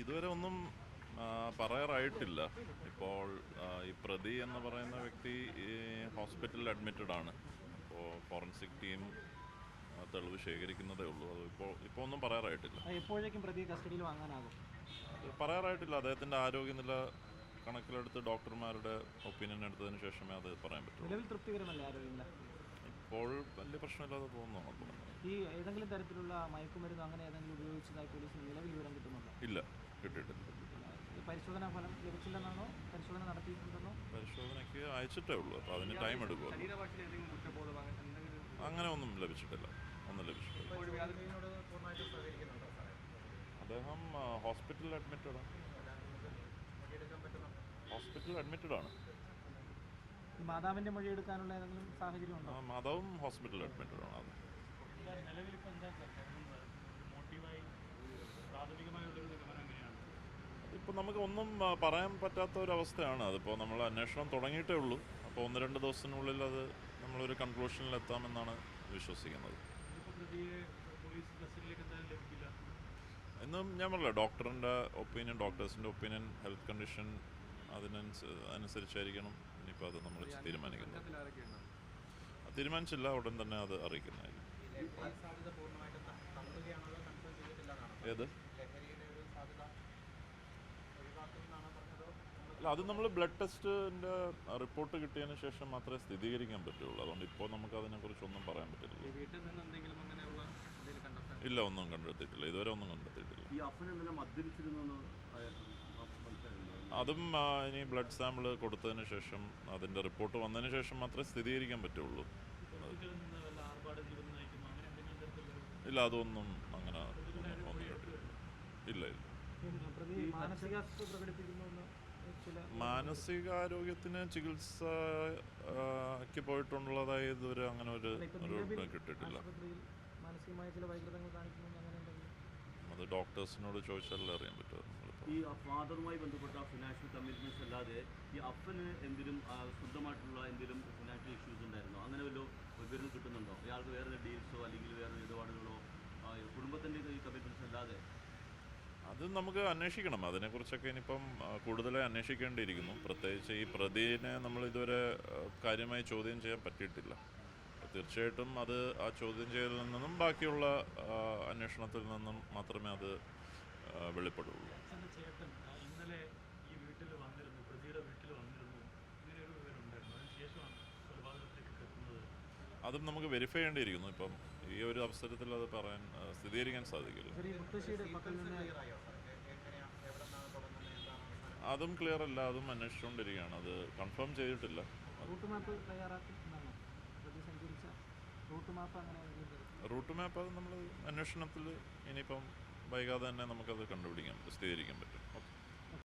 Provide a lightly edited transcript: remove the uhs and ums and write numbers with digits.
ഇതുവരെ ഒന്നും പറയാറായിട്ടില്ല. ഇപ്പോൾ ഈ പ്രതി എന്ന് പറയുന്ന വ്യക്തി ഈ ഹോസ്പിറ്റലിൽ അഡ്മിറ്റഡ് ആണ്. അപ്പോൾ ഫോറൻസിക് ടീം തെളിവ് ശേഖരിക്കുന്നതേ ഉള്ളൂ. അത് ഇപ്പോൾ ഒന്നും പറയാറായിട്ടില്ല. എപ്പോഴേക്കും പ്രതിയെ കസ്റ്റഡിയിൽ വാങ്ങാനാകും? പറയാറായിട്ടില്ല. അദ്ദേഹത്തിൻ്റെ ആരോഗ്യനില കണക്കിലെടുത്ത് ഡോക്ടർമാരുടെ ഒപ്പീനിയൻ എടുത്തതിന് ശേഷമേ അത് പറയാൻ പറ്റുള്ളൂ. നിലവിൽ തൃപ്തികരമല്ലേ ആരോഗ്യനില? ഇപ്പോൾ വലിയ പ്രശ്നമില്ലാതെ തോന്നുന്നു. ഈ ഏതെങ്കിലും തരത്തിലുള്ള മയക്കുമരുന്ന് അങ്ങനെ ഏതെങ്കിലും ഉപയോഗിച്ചതായി പോലീസിന് നിലവിൽ വിവരം കിട്ടുന്നുണ്ടോ? ഇല്ല, കിട്ടിയിട്ടില്ല. പരിശോധനാ ഫലം ലഭിച്ചില്ലെന്നാണോ? പരിശോധന നടത്തിയിട്ടുണ്ടെന്നോ? പരിശോധനയ്ക്ക് അയച്ചിട്ടേ ഉള്ളൂ. അപ്പോൾ അതിന് ടൈം എടുക്കുമല്ലോ. അങ്ങനെ ഒന്നും ലഭിച്ചിട്ടില്ല. അദ്ദേഹം ഹോസ്പിറ്റലിൽ അഡ്മിറ്റഡ് ആണ്. മാതാവിന്റെ മൊഴി എടുക്കാനുള്ള ഏതെങ്കിലും സാഹചര്യം ഉണ്ടോ? മാതാവും ഹോസ്പിറ്റലിൽ അഡ്മിറ്റഡ് ആണ്. ഇപ്പോൾ നമുക്ക് ഒന്നും പറയാൻ പറ്റാത്ത ഒരവസ്ഥയാണ്. അതിപ്പോൾ നമ്മൾ അന്വേഷണം തുടങ്ങിയിട്ടേ ഉള്ളൂ. അപ്പോൾ 1-2 ദിവസത്തിനുള്ളിൽ അത് നമ്മളൊരു കൺക്ലൂഷനിലെത്താമെന്നാണ് വിശ്വസിക്കുന്നത്. ഇന്നും ഞാൻ പറഞ്ഞില്ല, ഡോക്ടേഴ്സിൻ്റെ ഒപ്പീനിയൻ, ഹെൽത്ത് കണ്ടീഷൻ അതിനനുസരിച്ചായിരിക്കണം ഇനിയിപ്പോൾ അത് നമ്മൾ തീരുമാനിക്കുന്നത്. തീരുമാനിച്ചില്ല, ഉടൻ തന്നെ അത് അറിയിക്കുന്നതായിരിക്കും. ഏത്? അല്ല, അത് നമ്മൾ ബ്ലഡ് ടെസ്റ്റിൻ്റെ റിപ്പോർട്ട് കിട്ടിയതിന് ശേഷം മാത്രമേ സ്ഥിരീകരിക്കാൻ പറ്റുള്ളൂ. അതുകൊണ്ട് ഇപ്പോൾ നമുക്ക് അതിനെക്കുറിച്ചൊന്നും പറയാൻ പറ്റില്ല. ഇല്ല, ഒന്നും കണ്ടെത്തിയിട്ടില്ല. ഇതുവരെ ഒന്നും കണ്ടെത്തിയിട്ടില്ല. അതും ഇനി ബ്ലഡ് സാമ്പിൾ കൊടുത്തതിന് ശേഷം അതിൻ്റെ റിപ്പോർട്ട് വന്നതിന് ശേഷം മാത്രമേ സ്ഥിരീകരിക്കാൻ പറ്റുള്ളൂ. ഇല്ല, അതൊന്നും അങ്ങനെ ഒന്നും കേട്ടില്ല. ഇല്ല. മാനസികാരോഗ്യത്തിന് ചികിത്സയ്ക്ക് പോയിട്ടുള്ളതായി ഇതുവരെ അങ്ങനെ ഒരു കിട്ടിയിട്ടില്ല. അത് ഡോക്ടേഴ്സിനോട് ചോദിച്ചാലേ അറിയാൻ പറ്റുമോ. ഈ ഫാദറുമായി ബന്ധപ്പെട്ട ഫിനാൻഷ്യൽ കമ്മിറ്റ്മെന്റ്സ് അല്ലാതെ ഈ അപ്പന് എന്തെങ്കിലും സ്വന്തമായിട്ടുള്ള എന്തെങ്കിലും ഫിനാൻഷ്യൽ ഇഷ്യൂസ് ഉണ്ടായിരുന്നോ? അങ്ങനെ വല്ലതും വിവരം കിട്ടുന്നുണ്ടോ? ഇയാൾക്ക് വേറെ ഡീൽസോ അല്ലെങ്കിൽ വേറെ ഇടപാടുകളോ കുടുംബത്തിൻ്റെ ഈ കമ്മിറ്റ്മെന്റ്സ് അല്ലാതെ? അത് നമുക്ക് അന്വേഷിക്കണം. അതിനെക്കുറിച്ചൊക്കെ ഇനിയിപ്പം കൂടുതലായി അന്വേഷിക്കേണ്ടിയിരിക്കുന്നു. പ്രത്യേകിച്ച് ഈ പ്രതിനെ നമ്മൾ ഇതുവരെ കാര്യമായി ചോദ്യം ചെയ്യാൻ പറ്റിയിട്ടില്ല. തീർച്ചയായിട്ടും അത് ആ ചോദ്യം ചെയ്യലിൽ നിന്നും ബാക്കിയുള്ള അന്വേഷണത്തിൽ നിന്നും മാത്രമേ അത് വെളിപ്പെടുള്ളൂ. അതും നമുക്ക് വെരിഫൈ ചെയ്യേണ്ടിയിരിക്കുന്നു. ഇപ്പം ഈ ഒരു അവസരത്തിൽ അത് സ്ഥിരീകരിക്കാൻ സാധിക്കില്ല. അതും ക്ലിയർ അല്ല. അതും അന്വേഷിച്ചുകൊണ്ടിരിക്കുകയാണ്. അത് കൺഫേം ചെയ്തിട്ടില്ല. റൂട്ട് മാപ്പ് അത് നമ്മൾ അന്വേഷണത്തിൽ ഇനിയിപ്പം വൈകാതെ തന്നെ നമുക്കത് സ്ഥിരീകരിക്കാൻ പറ്റും.